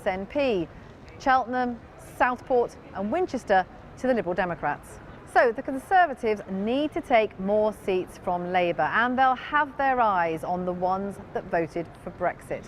SNP, Cheltenham, Southport and Winchester to the Liberal Democrats. So the Conservatives need to take more seats from Labour, and they'll have their eyes on the ones that voted for Brexit.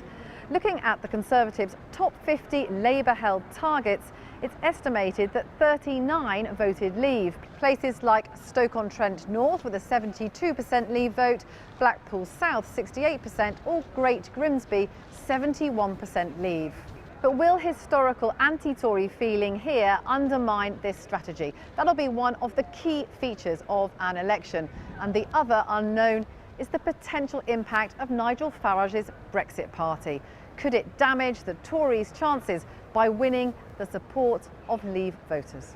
Looking at the Conservatives' top 50 Labour-held targets, it's estimated that 39 voted Leave. Places like Stoke-on-Trent North with a 72% Leave vote, Blackpool South 68% or Great Grimsby 71% Leave. But will historical anti-Tory feeling here undermine this strategy? That'll be one of the key features of an election. And the other unknown is the potential impact of Nigel Farage's Brexit party. Could it damage the Tories' chances by winning the support of Leave voters?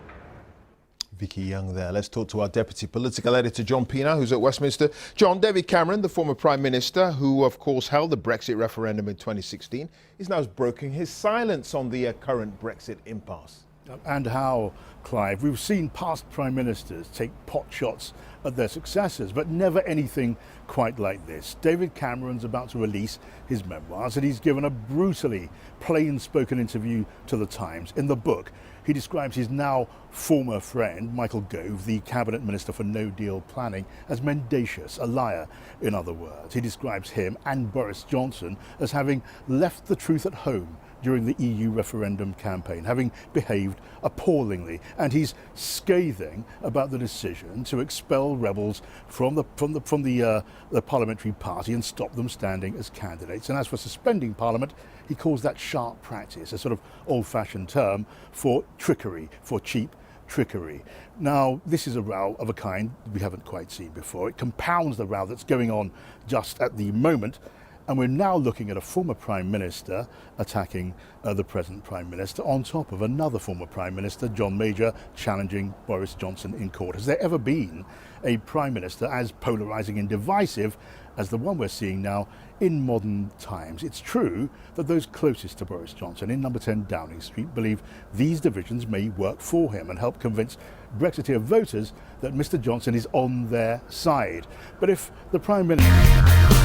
Vicky Young there. Let's talk to our Deputy Political Editor, John Pienaar, who's at Westminster. John, David Cameron, the former Prime Minister, who of course held the Brexit referendum in 2016, is now broken his silence on the current Brexit impasse. And how, Clive, we've seen past Prime Ministers take pot shots at their successors, but never anything quite like this. David Cameron's about to release his memoirs, and he's given a brutally plain-spoken interview to The Times. In the book, he describes his now former friend, Michael Gove, the Cabinet Minister for No Deal Planning, as mendacious, a liar, in other words. He describes him and Boris Johnson as having left the truth at home during the EU referendum campaign, having behaved appallingly, and he's scathing about the decision to expel rebels from the parliamentary party and stop them standing as candidates. And as for suspending Parliament, he calls that sharp practice, a sort of old-fashioned term for trickery, for cheap trickery. Now, this is a row of a kind we haven't quite seen before. It compounds the row that's going on just at the moment. And we're now looking at a former Prime Minister attacking the present Prime Minister on top of another former Prime Minister, John Major, challenging Boris Johnson in court. Has there ever been a Prime Minister as polarising and divisive as the one we're seeing now in modern times? It's true that those closest to Boris Johnson in number 10 Downing Street believe these divisions may work for him and help convince Brexiteer voters that Mr Johnson is on their side. But if the Prime Minister...